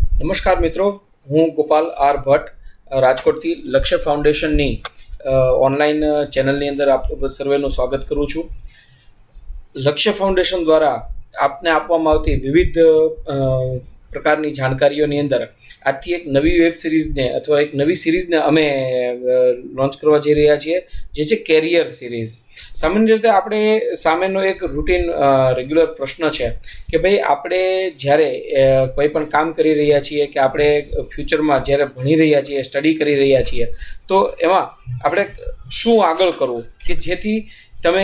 નમસ્કાર મિત્રો, હું ગોપાલ આર ભટ્ટ રાજકોટથી લક્ષ્ય ફાઉન્ડેશનની ઓનલાઈન ચેનલની અંદર આપ સર્વેનું સ્વાગત કરું છું. લક્ષ્ય ફાઉન્ડેશન દ્વારા આપને આપવામાં આવતી વિવિધ પ્રકારની જાણકારીઓની અંદર આજથી એક નવી વેબ સિરીઝને અથવા એક નવી સિરીઝને અમે લોન્ચ કરવા જઈ રહ્યા છીએ, જે છે કેરિયર સિરીઝ. સામાન્ય રીતે આપણે સામેનો એક રૂટીન રેગ્યુલર પ્રશ્ન છે કે ભાઈ આપણે જ્યારે કોઈ પણ કામ કરી રહ્યા છીએ કે આપણે ફ્યુચરમાં જ્યારે ભણી રહ્યા છીએ, સ્ટડી કરી રહ્યા છીએ, તો એમાં આપણે શું આગળ કરવું કે જેથી તમે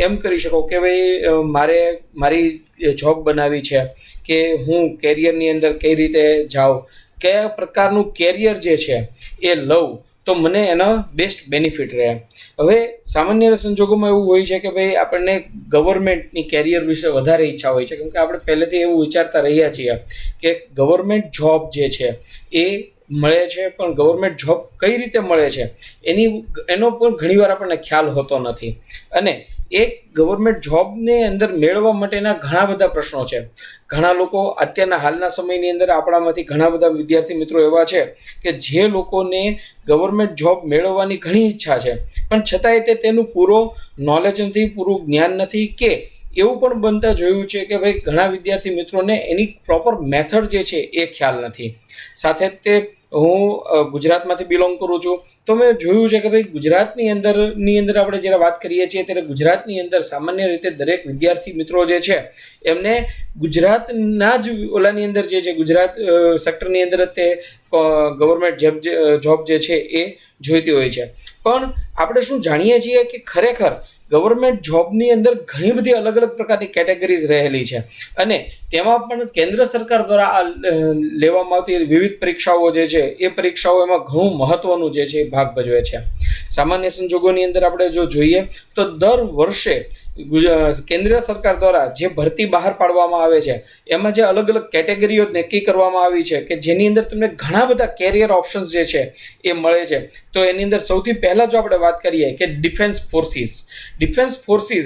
એમ કરી શકો કે ભાઈ મારે મારી જોબ બનાવી છે કે હું કેરિયરની અંદર કઈ રીતે જાઉં, કયા પ્રકારનું કેરિયર જે છે એ લઉં તો મને એનો બેસ્ટ બેનિફિટ રહે. હવે સામાન્ય સંજોગોમાં એવું હોય છે કે ભાઈ આપણને ગવર્મેન્ટની કેરિયર વિશે વધારે ઈચ્છા હોય છે, કેમ કે આપણે પહેલેથી એવું વિચારતા રહ્યા છીએ કે ગવર્મેન્ટ જોબ જે છે એ મળે છે, પણ ગવર્મેન્ટ જોબ કઈ રીતે મળે છે એનો પણ ઘણીવાર આપણને ખ્યાલ હોતો નથી. અને એક ગવર્મેન્ટ જોબને અંદર મેળવવા માટેના ઘણા બધા પ્રશ્નો છે. ઘણા લોકો અત્યારના હાલના સમયની અંદર આપણામાંથી ઘણા બધા વિદ્યાર્થી મિત્રો એવા છે કે જે લોકોને ગવર્મેન્ટ જોબ મેળવવાની ઘણી ઈચ્છા છે, પણ છતાંય તેનું પૂરો નોલેજ નથી, પૂરું જ્ઞાન નથી, કે એવું પણ બનતા જોયું છે કે ભાઈ ઘણા વિદ્યાર્થી મિત્રોને એની પ્રોપર મેથડ જે છે એ ખ્યાલ નથી. સાથે જ તે હું ગુજરાતમાંથી બિલોંગ કરું છું, તો મેં જોયું છે કે ભાઈ ગુજરાતની અંદર આપણે જ્યારે વાત કરીએ છીએ ત્યારે ગુજરાતની અંદર સામાન્ય રીતે દરેક વિદ્યાર્થી મિત્રો જે છે એમને ગુજરાતના જ ઓલાની અંદર જે છે ગુજરાત સેક્ટરની અંદર જ તે ગવર્મેન્ટ જોબ જે છે એ જોઈતી હોય છે. પણ આપણે શું જાણીએ છીએ કે ખરેખર ગવર્મેન્ટ જોબની અંદર ઘણી બધી અલગ અલગ પ્રકારની કેટેગરીઝ રહેલી છે, અને તેમાં પણ કેન્દ્ર સરકાર દ્વારા લેવામાં આવતી વિવિધ પરીક્ષાઓ જે છે એ પરીક્ષાઓ એમાં ઘણું મહત્વનું જે છે ભાગ ભજવે છે. સામાન્ય સંજોગોની અંદર આપણે જો જોઈએ તો દર વર્ષે કેન્દ્ર સરકાર દ્વારા જે ભરતી બહાર પાડવામાં આવે છે એમાં જે અલગ અલગ કેટેગરીઓ નક્કી કરવામાં આવી છે કે જેની અંદર તમને ઘણા બધા કેરિયર ઓપ્શન્સ જે છે એ મળે છે. તો એની અંદર સૌથી પહેલાં જો આપણે વાત કરીએ કે ડિફેન્સ ફોર્સિસ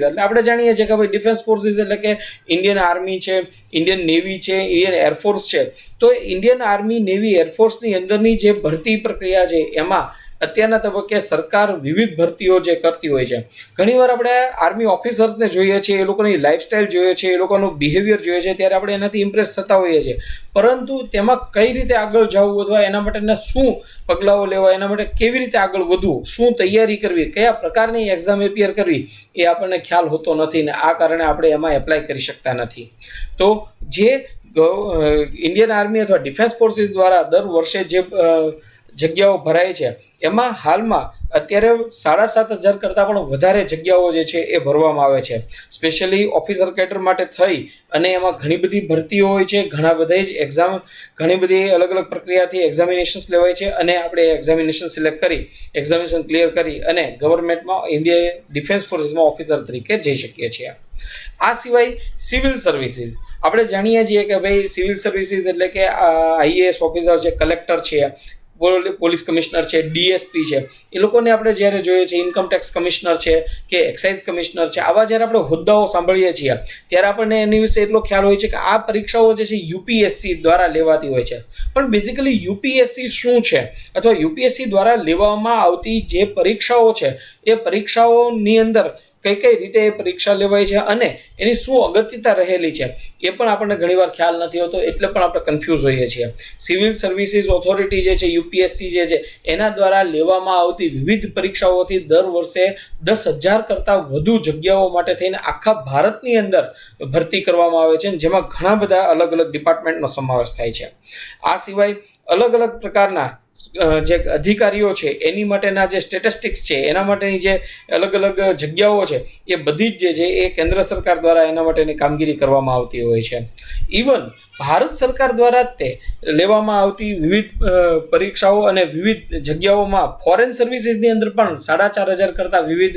એટલે આપણે જાણીએ છીએ કે ભાઈ ડિફેન્સ ફોર્સિસ એટલે કે ઇન્ડિયન આર્મી છે, ઇન્ડિયન નેવી છે, ઇન્ડિયન એરફોર્સ છે. તો ઇન્ડિયન આર્મી, નેવી, એરફોર્સની અંદરની જે ભરતી પ્રક્રિયા છે એમાં અત્યારના તબક્કે સરકાર વિવિધ ભરતીઓ જે કરતી હોય છે. ઘણીવાર આપણે આર્મી ઓફિસર્સને જોઈએ છીએ, એ લોકોની લાઈફસ્ટાઈલ જોઈએ છે, એ લોકોનું બિહેવિયર જોઈએ છે, ત્યારે આપણે એનાથી ઇમ્પ્રેસ થતા હોઈએ છીએ. પરંતુ તેમાં કઈ રીતે આગળ જવું અથવા એના માટેના શું પગલાઓ લેવા, એના માટે કેવી રીતે આગળ વધવું, શું તૈયારી કરવી, કયા પ્રકારની એક્ઝામ એપિયર કરવી એ આપણને ખ્યાલ હોતો નથી, ને આ કારણે આપણે એમાં એપ્લાય કરી શકતા નથી. તો જે ઇન્ડિયન આર્મી અથવા ડિફેન્સ ફોર્સિસ દ્વારા દર વર્ષે જે જગ્યાઓ ભરાય છે એમાં હાલમાં અત્યારે 7,500 કરતાં પણ વધારે જગ્યાઓ જે છે એ ભરવામાં આવે છે, સ્પેશિયલી ઓફિસર કેડર માટે થઈ. અને એમાં ઘણી બધી ભરતીઓ હોય છે, ઘણા બધા જ એક્ઝામ, ઘણી બધી અલગ અલગ પ્રક્રિયાથી એક્ઝામિનેશન્સ લેવાય છે, અને આપણે એક્ઝામિનેશન સિલેક્ટ કરી, એક્ઝામિનેશન ક્લિયર કરી અને ગવર્મેન્ટમાં ઇન્ડિયા ડિફેન્સ ફોર્સિસમાં ઓફિસર તરીકે જઈ શકીએ છીએ. આ સિવાય સિવિલ સર્વિસીસ આપણે જાણીએ છીએ કે ભાઈ સિવિલ સર્વિસીસ એટલે કે આઈએએસ ઓફિસર છે, કલેક્ટર છે, પોલીસ કમિશનર છે, ડીએસપી છે, એ લોકોને આપણે જ્યારે જોઈએ છીએ, ઇન્કમ ટેક્સ કમિશનર છે કે એક્સાઇઝ કમિશનર છે, આવા જ્યારે આપણે હોદ્દાઓ સાંભળીએ છીએ ત્યારે આપણને એની વિશે એટલો ખ્યાલ હોય છે કે આ પરીક્ષાઓ જે છે યુપીએસસી દ્વારા લેવાતી હોય છે. પણ બેઝિકલી યુપીએસસી શું છે અથવા યુપીએસસી દ્વારા લેવામાં આવતી જે પરીક્ષાઓ છે એ પરીક્ષાઓની અંદર કઈ કઈ રીતે એ પરીક્ષા લેવાય છે અને એની શું અગત્યતા રહેલી છે એ પણ આપણને ઘણીવાર ખ્યાલ નથી હોતો, એટલે પણ આપણે કન્ફ્યુઝ હોઈએ છીએ. સિવિલ સર્વિસીસ ઓથોરિટી જે છે યુપીએસસી જે છે એના દ્વારા લેવામાં આવતી વિવિધ પરીક્ષાઓથી દર વર્ષે 10,000 કરતાં વધુ જગ્યાઓ માટે થઈને આખા ભારતની અંદર ભરતી કરવામાં આવે છે, જેમાં ઘણા બધા અલગ અલગ ડિપાર્ટમેન્ટનો સમાવેશ થાય છે. આ સિવાય અલગ અલગ પ્રકારના જે અધિકારીઓ છે એની માટેના જે સ્ટેટિસ્ટિક્સ છે, એના માટેની જે અલગ અલગ જગ્યાઓ છે એ બધી જ જે છે એ કેન્દ્ર સરકાર દ્વારા એના માટેની કામગીરી કરવામાં આવતી હોય છે. ઇવન ભારત સરકાર દ્વારા જ તે લેવામાં આવતી વિવિધ પરીક્ષાઓ અને વિવિધ જગ્યાઓમાં ફોરેન સર્વિસીસની અંદર પણ 4,500 કરતાં વિવિધ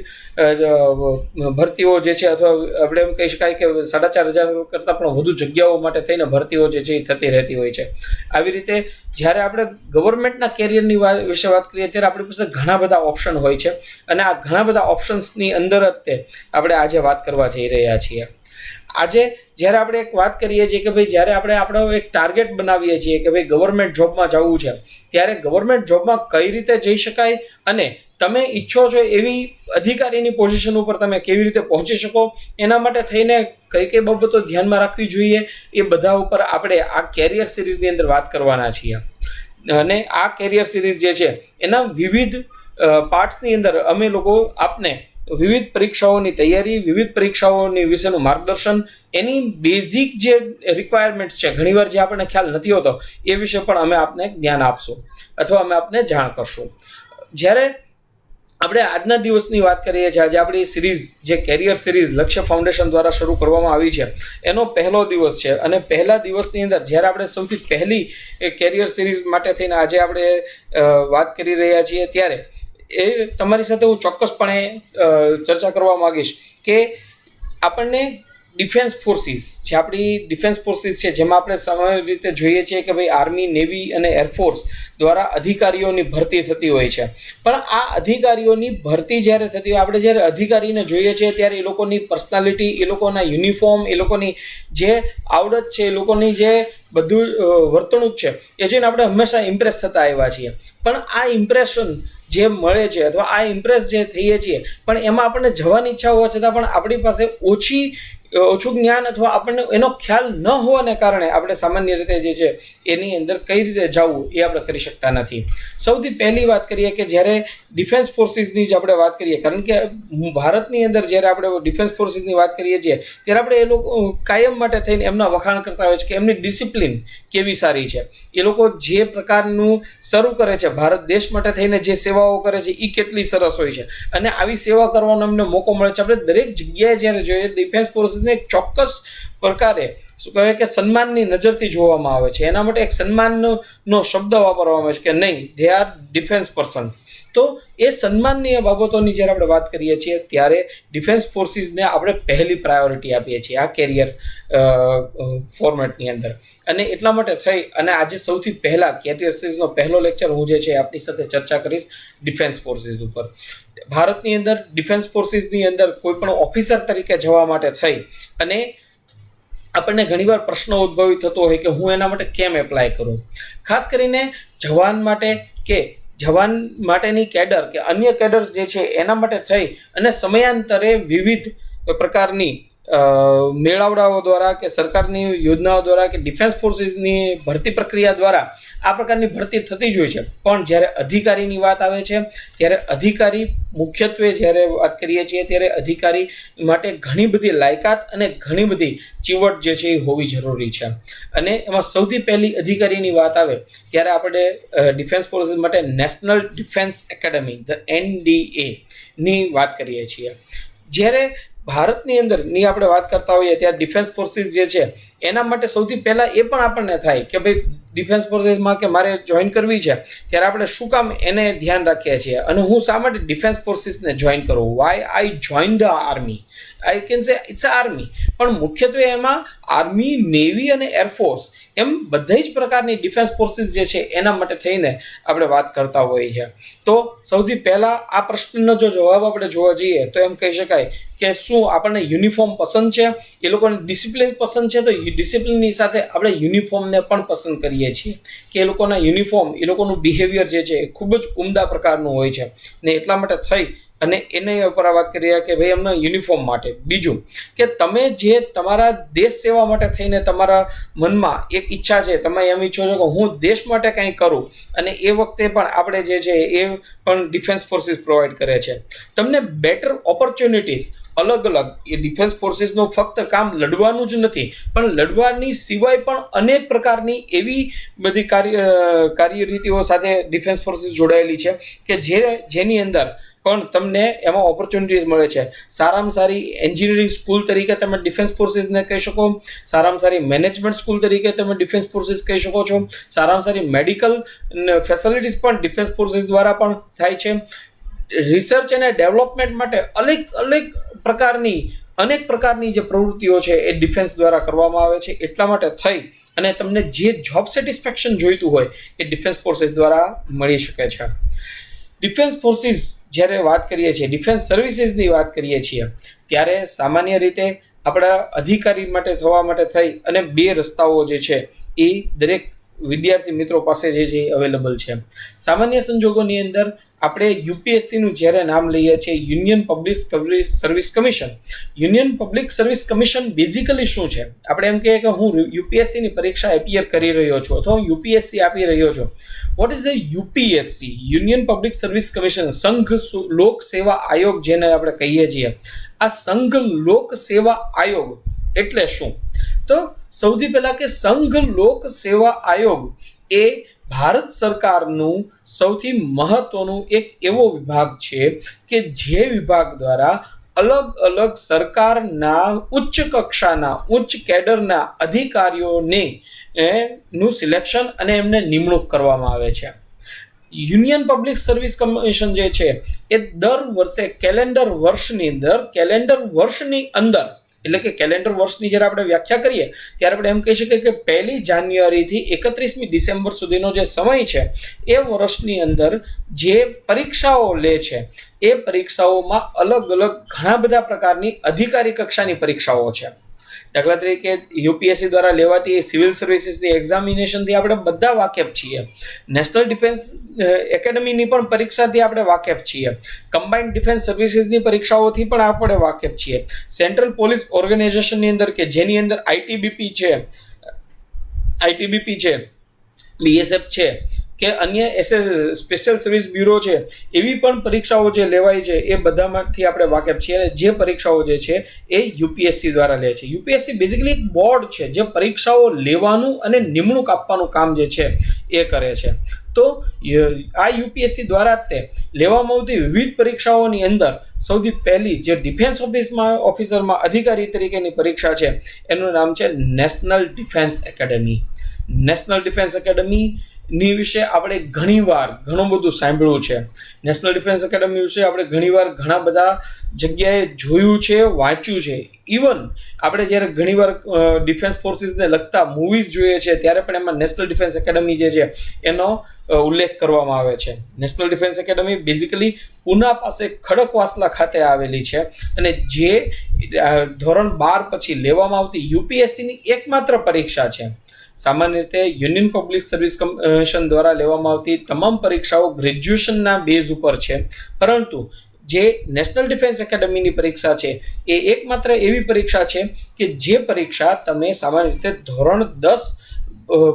ભરતીઓ જે છે, અથવા આપણે એમ કહી શકાય કે 4,500 કરતાં પણ વધુ જગ્યાઓ માટે થઈને ભરતીઓ જે છે એ થતી રહેતી હોય છે. આવી રીતે જ્યારે આપણે ગવર્મેન્ટના કેરિયરની વિશે વાત કરીએ ત્યારે આપણી પાસે ઘણા બધા ઓપ્શન હોય છે, અને આ ઘણા બધા ઓપ્શન્સની અંદર જ તે આપણે આજે વાત કરવા જઈ રહ્યા છીએ. આજે જ્યારે આપણે એક વાત કરીએ છીએ કે ભાઈ જ્યારે આપણે આપણો એક ટાર્ગેટ બનાવીએ છીએ કે ભાઈ ગવર્મેન્ટ જોબમાં જવું છે, ત્યારે ગવર્મેન્ટ જોબમાં કઈ રીતે જઈ શકાય અને તમે ઈચ્છો છો એવી અધિકારીની પોઝિશન ઉપર તમે કેવી રીતે પહોંચી શકો, એના માટે થઈને કઈ કઈ બાબતો ધ્યાનમાં રાખવી જોઈએ, એ બધા ઉપર આપણે આ કેરિયર સિરીઝની અંદર વાત કરવાના છીએ. અને આ કેરિયર સિરીઝ જે છે એના વિવિધ પાર્ટ્સની અંદર અમે લોકો આપને વિવિધ પરીક્ષાઓની તૈયારી, વિવિધ પરીક્ષાઓની વિશેનું માર્ગદર્શન, એની બેઝિક જે રિક્વાયરમેન્ટ્સ છે, ઘણીવાર જે આપણને ખ્યાલ નથી હોતો, એ વિશે પણ અમે આપને જ્ઞાન આપશું અથવા અમે આપને જાણ કરશું. જ્યારે આપણે આજના દિવસની વાત કરીએ છીએ, આજે આપણી સિરીઝ જે કેરિયર સિરીઝ લક્ષ્ય ફાઉન્ડેશન દ્વારા શરૂ કરવામાં આવી છે, એનો પહેલો દિવસ છે. અને પહેલા દિવસની અંદર જ્યારે આપણે સૌથી પહેલી કેરિયર સિરીઝ માટે થઈને આજે આપણે વાત કરી રહ્યા છીએ, ત્યારે એ તમારી સાથે હું ચોક્કસપણે ચર્ચા કરવા માંગીશ કે આપણને ડિફેન્સ ફોર્સિસ, જે આપણી ડિફેન્સ ફોર્સિસ છે, જેમાં આપણે સામાન્ય રીતે જોઈએ છીએ કે ભાઈ આર્મી, નેવી અને એરફોર્સ દ્વારા અધિકારીઓની ભરતી થતી હોય છે. પણ આ અધિકારીઓની ભરતી જ્યારે થતી હોય, આપણે જ્યારે અધિકારીને જોઈએ છીએ ત્યારે એ લોકોની પર્સનાલિટી, એ લોકોના યુનિફોર્મ, એ લોકોની જે આવડત છે, એ લોકોની જે બધું વર્તણૂક છે, એ જોઈને આપણે હંમેશા ઇમ્પ્રેસ થતા આવ્યા છીએ. પણ આ ઇમ્પ્રેશન જે મળે છે અથવા આ ઇમ્પ્રેસ જે થઈએ છીએ, પણ એમાં આપણને જવાની ઈચ્છા હોવા છતાં પણ આપણી પાસે ઓછું જ્ઞાન અથવા આપણને એનો ખ્યાલ ન હોવાને કારણે આપણે સામાન્ય રીતે જે છે એની અંદર કઈ રીતે જવું એ આપણે કરી શકતા નથી. સૌથી પહેલી વાત કરીએ કે જ્યારે ડિફેન્સ ફોર્સિસની જ આપણે વાત કરીએ, કારણ કે ભારતની અંદર જ્યારે આપણે ડિફેન્સ ફોર્સિસની વાત કરીએ છીએ ત્યારે આપણે એ લોકો કાયમ માટે થઈને એમના વખાણ કરતા હોય છે કે એમની ડિસિપ્લિન કેવી સારી છે, એ લોકો જે પ્રકારનું શરૂ કરે છે, ભારત દેશ માટે થઈને જે સેવાઓ કરે છે એ કેટલી સરસ હોય છે. અને આવી સેવા કરવાનો અમને મોકો મળે છે. આપણે દરેક જગ્યાએ જ્યારે જોઈએ ડિફેન્સ ફોર્સિસને એક ચોક્કસ પ્રકારે શું કહેવાય કે સન્માનની નજરથી જોવામાં આવે છે. એના માટે એક સન્માનનો શબ્દ વાપરવામાં આવે છે કે નહીં, દે આર ડિફેન્સ પર્સન્સ. તો એ સન્માનની બાબતોની જ્યારે આપણે વાત કરીએ છીએ ત્યારે ડિફેન્સ ફોર્સિસને આપણે પહેલી પ્રાયોરિટી આપીએ છીએ આ કેરિયર ફોર્મેટની અંદર. અને એટલા માટે થઈ અને આજે સૌથી પહેલા કેરિયર સિરીઝનો પહેલો લેક્ચર હું જે છે આપની સાથે ચર્ચા કરીશ ડિફેન્સ ફોર્સિસ ઉપર. ભારતની અંદર ડિફેન્સ ફોર્સિસની અંદર કોઈ પણ ઓફિસર તરીકે જવા માટે થઈ અને આપણને ઘણીવાર પ્રશ્ન ઉદ્ભવિત થતો હોય કે હું એના માટે કેમ એપ્લાય કરું. ખાસ કરીને જવાન માટે કે જવાન માટેની કેડર કે અન્ય કેડર્સ જે છે એના માટે થઈ અને સમયાંતરે વિવિધ પ્રકારની મેળાવડાઓ દ્વારા કે સરકારની યોજનાઓ દ્વારા કે ડિફેન્સ ફોર્સિસની ભરતી પ્રક્રિયા દ્વારા આ પ્રકારની ભરતી થતી જ હોય છે. પણ જ્યારે અધિકારીની વાત આવે છે ત્યારે અધિકારી મુખ્યત્વે જ્યારે વાત કરીએ છીએ ત્યારે અધિકારી માટે ઘણી બધી લાયકાત અને ઘણી બધી ચીવટ જે છે એ હોવી જરૂરી છે. અને એમાં સૌથી પહેલી અધિકારીની વાત આવે ત્યારે આપણે ડિફેન્સ ફોર્સિસ માટે નેશનલ ડિફેન્સ એકેડમી NDA ની વાત કરીએ છીએ. જ્યારે ભારતની અંદરની આપણે વાત કરતા હોઈએ ત્યારે ડિફેન્સ ફોર્સિસ જે છે એના માટે સૌથી પહેલાં એ પણ આપણને થાય કે ભાઈ ડિફેન્સ ફોર્સિસમાં કે મારે જોઈન કરવી છે ત્યારે આપણે શું કામ એને ધ્યાન રાખીએ છીએ અને હું શા માટે ડિફેન્સ ફોર્સિસને જોઈન કરું, why I join the army, I can say it's army. પણ મુખ્યત્વે એમાં આર્મી, નેવી અને એરફોર્સ એમ બધા જ પ્રકારની ડિફેન્સ ફોર્સિસ જે છે એના માટે થઈને આપણે વાત કરતા હોઈએ છીએ. તો સૌથી પહેલાં આ પ્રશ્નનો જો જવાબ આપણે જોવા જઈએ તો એમ કહી શકાય કે શું આપણને યુનિફોર્મ પસંદ છે, એ લોકોને ડિસિપ્લિન પસંદ છે, તો ડિસિપ્લિનની સાથે આપણે યુનિફોર્મને પણ પસંદ કરીએ છીએ કે એ લોકોના યુનિફોર્મ, એ લોકોનું બિહેવિયર જે છે એ ખૂબ જ ઉમદા પ્રકારનું હોય છે. ને એટલા માટે થઈ અને એને ઉપર વાત કરીએ કે ભાઈ એમના યુનિફોર્મ માટે. બીજું કે તમે જે તમારા દેશ સેવા માટે થઈને તમારા મનમાં એક ઈચ્છા છે, તમે એમ ઈચ્છો છો કે હું દેશ માટે કંઈ કરું, અને એ વખતે પણ આપણે જે છે એ પણ ડિફેન્સ ફોર્સિસ પ્રોવાઈડ કરે છે. તમને બેટર ઓપોર્ચ્યુનિટીઝ અલગ અલગ, એ ડિફેન્સ ફોર્સિસનું ફક્ત કામ લડવાનું જ નથી, પણ લડવાની સિવાય પણ અનેક પ્રકારની એવી બધી કાર્યરીતિઓ સાથે ડિફેન્સ ફોર્સિસ જોડાયેલી છે કે જેની અંદર પણ તમને એમાં ઓપોર્ચ્યુનિટીઝ મળે છે. સારામાં સારી એન્જિનિયરિંગ સ્કૂલ તરીકે તમે ડિફેન્સ ફોર્સિસને કહી શકો, સારામાં સારી મેનેજમેન્ટ સ્કૂલ તરીકે તમે ડિફેન્સ ફોર્સિસ કહી શકો છો, સારામાં સારી મેડિકલ ફેસિલિટીઝ પણ ડિફેન્સ ફોર્સિસ દ્વારા પણ થાય છે. રિસર્ચ અને ડેવલપમેન્ટ માટે અનેક પ્રકારની જે પ્રવૃત્તિઓ છે એ ડિફેન્સ દ્વારા કરવામાં આવે છે. એટલા માટે થઈ અને તમને જે જોબ સેટિસ્ફેક્શન જોઈતું હોય એ ડિફેન્સ ફોર્સિસ દ્વારા મળી શકે છે. ડિફેન્સ ફોર્સિસ જ્યારે વાત કરીએ છીએ, ડિફેન્સ સર્વિસીસની વાત કરીએ છીએ ત્યારે સામાન્ય રીતે આપણા અધિકારી માટે થવા માટે થઈ અને 2 રસ્તાઓ જે છે એ દરેક વિદ્યાર્થી મિત્રો પાસે જે છે અવેલેબલ છે. સામાન્ય સંજોગોની અંદર આપણે યુપીએસસીનું જ્યારે નામ લઈએ છીએ, union public service commission. Union public service commission basically શું છે? આપણે એમ કહીએ કે હું યુપીએસસીની પરીક્ષા એપિયર કરી રહ્યો છું અથવા હું યુપીએસસી આપી રહ્યો છું. What is the UPSC? Union public service commission, સંઘ લોક સેવા આયોગ જેને આપણે કહીએ છીએ. આ સંઘ લોક સેવા આયોગ એટલે શું? તો સૌથી પહેલા કે સંઘ લોક સેવા આયોગ એ ભારત સરકારનું સૌથી મહત્વનું એક એવો વિભાગ છે કે જે વિભાગ દ્વારા અલગ અલગ સરકારના ઉચ્ચ કક્ષાના ઉચ્ચ કેડરના અધિકારીઓને નું સિલેક્શન અને એમને નિમણૂક કરવામાં આવે છે. યુનિયન પબ્લિક સર્વિસ કમિશન જે છે એ દર વર્ષે કેલેન્ડર વર્ષની અંદર એટલે કે કેલેન્ડર વર્ષની જ્યારે આપણે વ્યાખ્યા કરીએ ત્યારે આપણે એમ કહી શકીએ કે 1 જાન્યુઆરીથી 31 ડિસેમ્બર સુધીનો જે સમય છે એ વર્ષની અંદર જે પરીક્ષાઓ લે છે એ પરીક્ષાઓમાં અલગ અલગ ઘણા બધા પ્રકારની અધિકારી કક્ષાની પરીક્ષાઓ છે. દાખલા તરીકે યુપીએસસી દ્વારા લેવાતી સિવિલ સર્વિસીસની એક્ઝામિનેશનથી આપણે બધા વાકેફ છીએ. નેશનલ ડિફેન્સ એકેડમીની પણ પરીક્ષાથી આપણે વાકેફ છીએ. કમ્બાઇન્ડ ડિફેન્સ સર્વિસીસની પરીક્ષાઓથી પણ આપણે વાકેફ છીએ. સેન્ટ્રલ પોલીસ ઓર્ગેનાઇઝેશનની અંદર કે જેની અંદર આઈટીબીપી છે, બીએસએફ છે કે અન્ય સ્પેશિયલ સર્વિસ બ્યુરો છે, એવી પણ પરીક્ષાઓ જે લેવાય છે એ બધામાંથી આપણે વાકેફ છીએ. અને જે પરીક્ષાઓ જે છે એ યુપીએસસી દ્વારા લે છે. યુપીએસસી બેઝિકલી એક બોર્ડ છે જે પરીક્ષાઓ લેવાનું અને નિમણૂક આપવાનું કામ જે છે એ કરે છે. તો આ યુપીએસસી દ્વારા તે લેવામાં આવતી વિવિધ પરીક્ષાઓની અંદર સૌથી પહેલી જે ડિફેન્સ ઓફિસરમાં અધિકારી તરીકેની પરીક્ષા છે એનું નામ છે national defence academy. National defence academy ની વિશે આપણે ઘણું બધું સાંભળ્યું છે. નેશનલ ડિફેન્સ એકેડમી વિશે આપણે ઘણીવાર ઘણા બધા જગ્યાએ જોયું છે, વાંચ્યું છે. ઇવન આપણે જ્યારે ઘણીવાર ડિફેન્સ ફોર્સિસને લગતા મૂવીઝ જોઈએ છે ત્યારે પણ એમાં નેશનલ ડિફેન્સ એકેડમી જે છે એનો ઉલ્લેખ કરવામાં આવે છે. National defence academy basically Poona પાસે ખડકવાસલા ખાતે આવેલી છે અને જે ધોરણ 12 પછી લેવામાં આવતી યુપીએસસીની એકમાત્ર પરીક્ષા છે. સામાન્ય રીતે યુનિયન પબ્લિક સર્વિસ કમિશન દ્વારા લેવામાં આવતી તમામ પરીક્ષાઓ ગ્રેજ્યુએશનના બેઝ ઉપર છે, પરંતુ જે નેશનલ ડિફેન્સ એકેડમીની પરીક્ષા છે એ એકમાત્ર એવી પરીક્ષા છે કે જે પરીક્ષા તમે સામાન્ય રીતે ધોરણ 10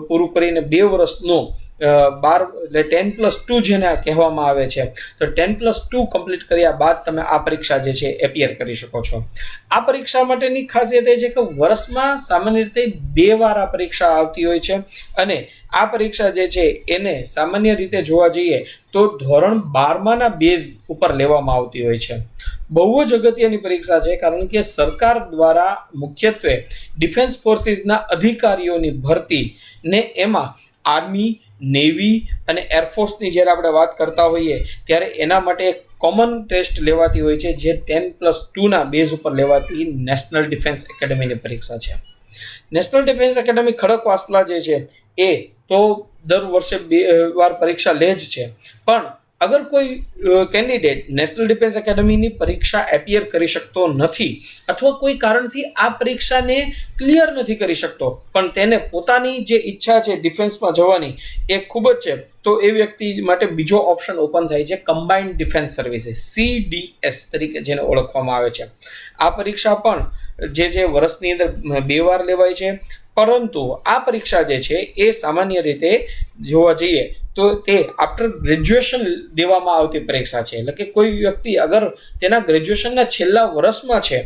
પૂરું કરીને 2 વર્ષનું 10+2 જેને કહેવામાં આવે છે, તો 10+2 કમ્પ્લીટ કર્યા બાદ તમે આ પરીક્ષા જે છે એપિયર કરી શકો છો. આ પરીક્ષા માટેની ખાસિયત એ છે કે વર્ષમાં સામાન્ય રીતે 2 વાર આ પરીક્ષા આવતી હોય છે અને આ પરીક્ષા જે છે એને સામાન્ય રીતે જોવા જઈએ તો ધોરણ 12માના બેઝ ઉપર લેવામાં આવતી હોય છે. બહુ જ અગત્યની પરીક્ષા છે કારણ કે સરકાર દ્વારા મુખ્યત્વે ડિફેન્સ ફોર્સિસના અધિકારીઓની ભરતી ને એમાં આર્મી, નેવી અને એરફોર્સની જ્યારે આપણે વાત કરતા હોઈએ ત્યારે એના માટે એક કોમન ટેસ્ટ લેવાતી હોય છે જે 10+2ના બેઝ ઉપર લેવાતી નેશનલ ડિફેન્સ એકેડમીની પરીક્ષા છે. નેશનલ ડિફેન્સ એકેડમી ખડકવાસલા જે છે એ તો દર વર્ષે 2 વાર પરીક્ષા લે જ છે, પણ અગર કોઈ કેન્ડિડેટ નેશનલ ડિફેન્સ એકેડમીની પરીક્ષા એપિયર કરી શકતો નથી અથવા કોઈ કારણથી આ પરીક્ષાને ક્લિયર નથી કરી શકતો પણ તેને પોતાની જે ઈચ્છા છે ડિફેન્સમાં જવાની એ ખૂબ જ છે, તો એ વ્યક્તિ માટે બીજો ઓપ્શન ઓપન થાય છે કમ્બાઇન્ડ ડિફેન્સ સર્વિસીસ, CDS તરીકે જેને ઓળખવામાં આવે છે. આ પરીક્ષા પણ જે વર્ષની અંદર 2 વાર લેવાય છે, પરંતુ આ પરીક્ષા જે છે એ સામાન્ય રીતે જોવા જઈએ તો તે આફ્ટર ગ્રેજ્યુએશન દેવામાં આવતી પરીક્ષા છે. એટલે કે કોઈ વ્યક્તિ અગર તેના ગ્રેજ્યુએશનના છેલ્લા વર્ષમાં છે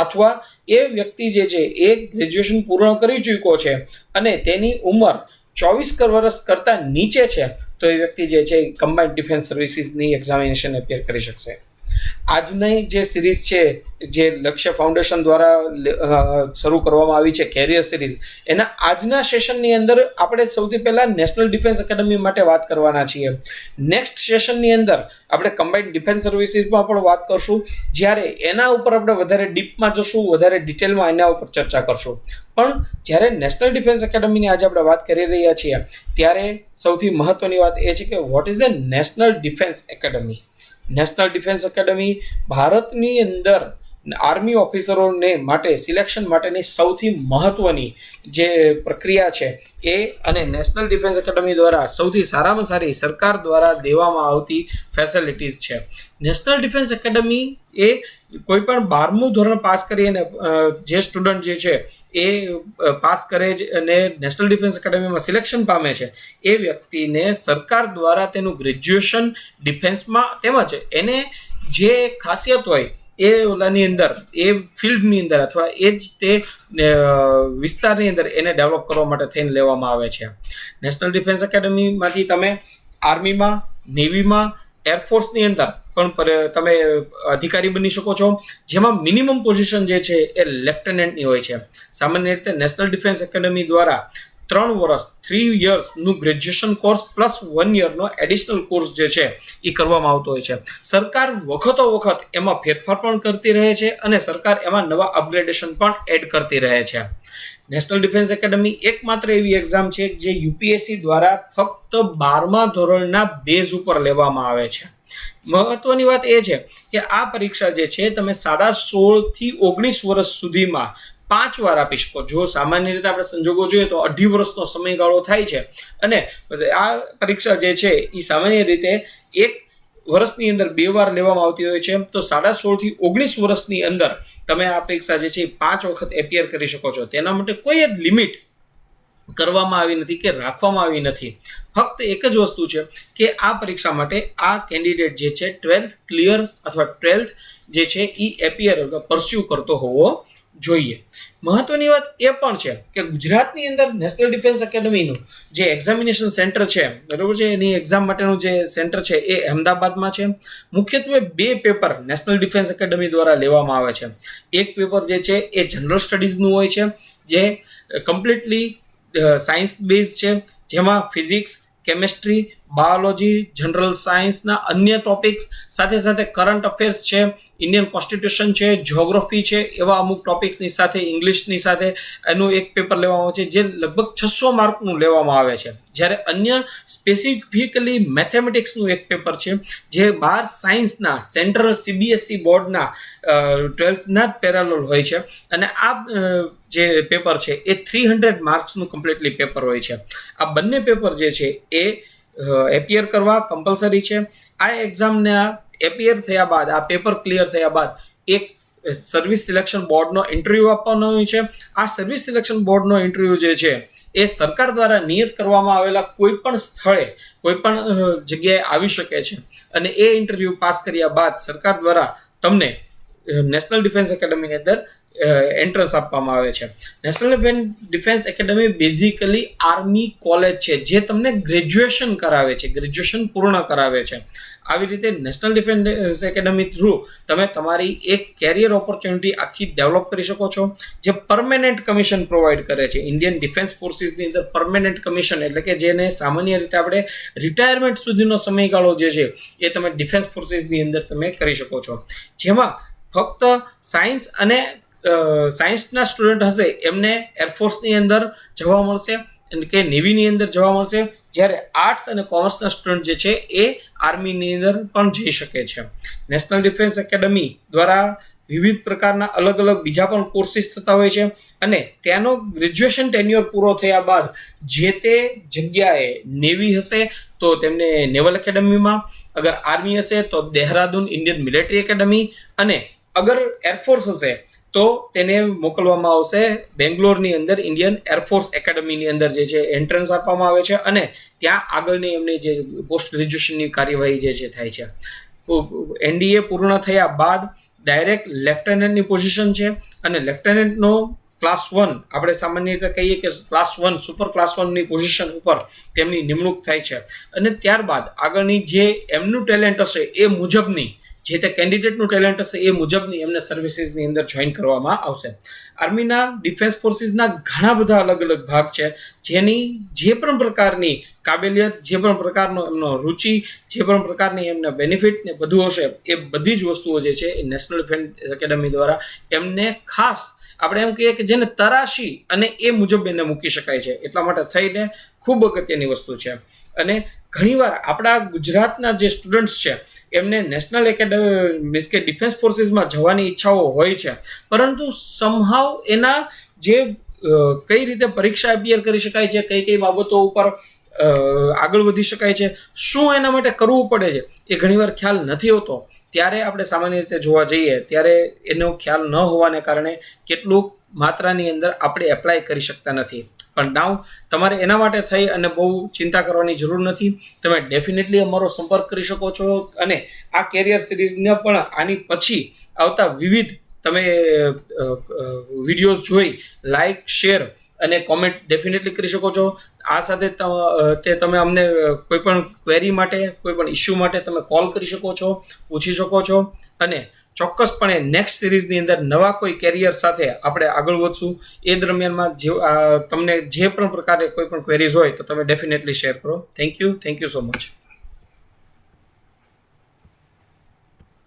અથવા એ વ્યક્તિ જે છે એ ગ્રેજ્યુએશન પૂર્ણ કરી ચૂક્યો છે અને તેની ઉંમર 24 વર્ષ કરતાં નીચે છે, તો એ વ્યક્તિ જે છે કમ્બાઇન્ડ ડિફેન્સ સર્વિસીસની એક્ઝામિનેશન એપિયર કરી શકશે. આજની જે સિરીઝ છે જે લક્ષ્ય ફાઉન્ડેશન દ્વારા શરૂ કરવામાં આવી છે કેરિયર સિરીઝ, એના આજના સેશનની અંદર આપણે સૌથી પહેલા નેશનલ ડિફેન્સ એકેડમી માટે વાત કરવાના છીએ. નેક્સ્ટ સેશનની અંદર આપણે કમ્બાઇન્ડ ડિફેન્સ સર્વિસીસમાં પણ વાત કરશું, જ્યારે એના ઉપર આપણે વધારે ડીપમાં જશું, વધારે ડિટેલમાં એના ઉપર ચર્ચા કરશું. પણ જ્યારે નેશનલ ડિફેન્સ એકેડમીની આજે આપણે વાત કરી રહ્યા છીએ ત્યારે સૌથી મહત્વની વાત એ છે કે what is national defence academy. National defence academy ભારતની અંદર આર્મી ઓફિસરોને માટે સિલેક્શન માટેની સૌથી મહત્વની જે પ્રક્રિયા છે એ અને નેશનલ ડિફેન્સ એકેડમી દ્વારા સૌથી સારામાં સારી સરકાર દ્વારા દેવામાં આવતી ફેસિલિટીઝ છે. નેશનલ ડિફેન્સ એકેડમી એ કોઈ પણ 12મું ધોરણ પાસ કરી અને જે સ્ટુડન્ટ જે છે એ પાસ કરે છે અને નેશનલ ડિફેન્સ એકેડમીમાં સિલેક્શન પામે છે એ વ્યક્તિને સરકાર દ્વારા તેનું ગ્રેજ્યુએશન ડિફેન્સમાં તેમજ એને જે ખાસિયત હોય એ ઓલાની અંદર એ ફિલ્ડની અંદર અથવા એ જ તે વિસ્તારની અંદર એને ડેવલપ કરવા માટે થઈને લેવામાં આવે છે. નેશનલ ડિફેન્સ એકેડમીમાંથી તમે આર્મીમાં, નેવીમાં, એરફોર્સની અંદર પણ તમે અધિકારી બની શકો છો, જેમાં મિનિમમ પોઝિશન જે છે એ લેફ્ટનન્ટની હોય છે. સામાન્ય રીતે નેશનલ ડિફેન્સ એકેડમી દ્વારા 3 વર્ષ 3 યર્સનું ગ્રેજ્યુએશન કોર્સ પ્લસ 1 યરનો એડિશનલ કોર્સ જે છે એ કરવામાં આવતો હોય છે. સરકાર વખતો વખત એમાં ફેરફાર પણ કરતી રહે છે અને સરકાર એમાં નવા અપગ્રેડેશન પણ એડ કરતી રહે છે. નેશનલ ડિફેન્સ એકેડમી એકમાત્ર એવી એક્ઝામ છે જે યુપીએસસી દ્વારા ફક્ત 12મા ધોરણના બેઝ ઉપર લેવામાં આવે છે. મહત્વની વાત એ છે કે આ પરીક્ષા જે છે તમે 16.5 થી 19 વર્ષ સુધીમાં 5 વાર આપી શકો. જો સામાન્ય રીતે આપણે સંજોગો જોઈએ તો 2.5 વર્ષનો સમયગાળો થાય છે અને આ પરીક્ષા જે છે એ સામાન્ય રીતે 1 વર્ષની અંદર 2 વાર લેવામાં આવતી હોય છે. તો 16.5 થી 19 વર્ષની અંદર તમે આ પરીક્ષા જે છે 5 વખત એપિયર કરી શકો છો. તેના માટે કોઈ જ લિમિટ કરવામાં આવી નથી કે રાખવામાં આવી નથી. ફક્ત એક જ વસ્તુ છે કે આ પરીક્ષા માટે આ કેન્ડિડેટ જે છે 12th ક્લિયર અથવા 12th જે છે એ એપિયર અથવા પરસ્યુ કરતો હોવો જોઈએ. મહત્વની વાત એ પણ છે કે ગુજરાતની અંદર નેશનલ ડિફેન્સ એકેડમીનું જે એક્ઝામિનેશન સેન્ટર છે બરોબર છે, એની એક્ઝામ માટેનું જે સેન્ટર છે એ અમદાવાદમાં છે. મુખ્યત્વે 2 પેપર નેશનલ ડિફેન્સ એકેડમી દ્વારા લેવામાં આવે છે. એક પેપર જે છે એ જનરલ સ્ટડીઝનું હોય છે જે કમ્પ્લીટલી સાયન્સ બેઝ છે, જેમાં ફિઝિક્સ, કેમેસ્ટ્રી, બાયોલોજી, જનરલ સાયન્સના અન્ય ટોપિક્સ સાથે સાથે કરંટ અફેર્સ છે, ઇન્ડિયન કોન્સ્ટિટ્યુશન છે, જ્યોગ્રાફી છે, એવા અમુક ટોપિક્સની સાથે ઇંગ્લિશની સાથે એનું એક પેપર લેવામાં આવે છે જે લગભગ 600 માર્કનું લેવામાં આવે છે. જ્યારે અન્ય સ્પેસિફિકલી મેથેમેટિક્સનું એક પેપર છે જે 12 સાયન્સના સેન્ટ્રલ સીબીએસઈ બોર્ડના 12થના પેરેલલ હોય છે અને આ જે પેપર છે એ 300 માર્ક્સનું કમ્પ્લીટલી પેપર હોય છે. આ બંને પેપર જે છે એ એપિયર કરવા કમ્પલસરી છે. આ એક્ઝામના એપિયર થયા બાદ, આ પેપર ક્લિયર થયા બાદ એક સર્વિસ સિલેક્શન બોર્ડનો ઇન્ટરવ્યૂ આપવાનો હોય છે. આ સર્વિસ સિલેક્શન બોર્ડનો ઇન્ટરવ્યૂ જે છે એ સરકાર દ્વારા નિયત કરવામાં આવેલા કોઈ પણ સ્થળે કોઈ પણ જગ્યાએ આવી શકે છે અને એ ઇન્ટરવ્યૂ પાસ કર્યા બાદ સરકાર દ્વારા તમને નેશનલ ડિફેન્સ એકેડમીની અંદર એન્ટ્રન્સ આપવામાં આવે છે. National defence academy basically army college છે જે તમને ગ્રેજ્યુએશન કરાવે છે, ગ્રેજ્યુએશન પૂર્ણ કરાવે છે. આવી રીતે નેશનલ ડિફેન્સ એકેડમી થ્રુ તમે તમારી એક કેરિયર ઓપોર્ચ્યુનિટી આખી ડેવલપ કરી શકો છો, જે પરમેનન્ટ કમિશન પ્રોવાઈડ કરે છે. ઇન્ડિયન ડિફેન્સ ફોર્સિસની અંદર પરમેનન્ટ કમિશન એટલે કે જેને સામાન્ય રીતે આપણે રિટાયરમેન્ટ સુધીનો સમયગાળો જે છે એ તમે ડિફેન્સ ફોર્સિસની અંદર તમે કરી શકો છો, જેમાં ફક્ત સાયન્સ અને સાયન્સના સ્ટુડન્ટ હશે એમને એરફોર્સની અંદર જવા મળશે કે નેવીની અંદર જવા મળશે, જ્યારે આર્ટ્સ અને કોમર્સના સ્ટુડન્ટ જે છે એ આર્મીની અંદર પણ જઈ શકે છે. નેશનલ ડિફેન્સ એકેડમી દ્વારા વિવિધ પ્રકારના અલગ અલગ બીજા પણ કોર્સિસ થતા હોય છે અને ત્યાંનો ગ્રેજ્યુએશન ટેન્યુઅર પૂરો થયા બાદ જે તે જગ્યાએ નેવી હશે તો તેમને નેવલ એકેડમીમાં, અગર આર્મી હશે તો દહેરાદૂન ઇન્ડિયન મિલિટરી એકેડમી અને અગર એરફોર્સ હશે તો તેને મોકલવામાં આવશે બેંગ્લોરની અંદર ઇન્ડિયન એરફોર્સ એકેડમીની અંદર જે છે એન્ટ્રન્સ આપવામાં આવે છે અને ત્યાં આગળની એમની જે પોસ્ટ ગ્રેજ્યુએશનની કાર્યવાહી જે છે થાય છે. એનડીએ પૂર્ણ થયા બાદ ડાયરેક્ટ લેફ્ટનન્ટની પોઝિશન છે અને લેફ્ટનન્ટનો ક્લાસ 1 આપણે સામાન્ય રીતે કહીએ કે ક્લાસ 1 સુપર ક્લાસ 1ની પોઝિશન ઉપર તેમની નિમણૂક થાય છે અને ત્યારબાદ આગળની જે એમનું ટેલેન્ટ હશે એ મુજબની જે તે કેન્ડિડેટનું ટેલેન્ટ હશે એ મુજબની એમને સર્વિસીસની અંદર જોઈન કરવામાં આવશે. આર્મીના ડિફેન્સ ફોર્સિસના ઘણા બધા અલગ અલગ ભાગ છે જેની જે પણ પ્રકારની કાબેલિયત, જે પણ પ્રકારનો એમનો રુચિ, જે પણ પ્રકારની એમના બેનિફિટ ને બધું હશે એ બધી જ વસ્તુઓ જે છે એ નેશનલ ડિફેન્સ એકેડમી દ્વારા એમને ખાસ આપણે એમ કહીએ કે જેને તરાશી અને એ મુજબ એને મૂકી શકાય છે. એટલા માટે થઈને ખૂબ અગત્યની વસ્તુ છે. અને ઘણીવાર આપણા ગુજરાતના જે સ્ટુડન્ટ્સ છે એમને નેશનલ એકેડમી મીન્સ કે ડિફેન્સ ફોર્સીસમાં જવાની ઈચ્છાઓ હોય છે, પરંતુ સમહાવ એના જે કઈ રીતે પરીક્ષા અપિયર કરી શકાય છે, કઈ કઈ બાબતો ઉપર આગળ વધી શકાય છે, શું એના માટે કરવું પડે છે એ ઘણીવાર ખ્યાલ નથી હોતો. ત્યારે આપણે સામાન્ય રીતે જોવા જઈએ ત્યારે એનો ખ્યાલ ન હોવાને કારણે કેટલુંક માત્રાની અંદર આપણે એપ્લાય કરી શકતા નથી. પણ નાવ તમારે એના માટે થઈ અને બહુ ચિંતા કરવાની જરૂર નથી. તમે ડેફિનેટલી અમારો સંપર્ક કરી શકો છો અને આ કેરિયર સિરીઝને પણ આની પછી આવતા વિવિધ તમે વિડીયોઝ જોઈ લાઈક, શેર અને કોમેન્ટ ડેફિનેટલી કરી શકો છો. આ સાથે તે તમે અમને કોઈ પણ ક્વેરી માટે, કોઈ પણ ઇસ્યુ માટે તમે કોલ કરી શકો છો, પૂછી શકો છો અને ચોક્કસપણે નેક્સ્ટ સિરીઝની અંદર નવા કોઈ કેરિયર સાથે આપણે આગળ વધશું. એ દરમિયાનમાં જે તમને જે પણ પ્રકારે કોઈ પણ ક્વેરીઝ હોય તો તમે ડેફિનેટલી શેર કરો. Thank you so much.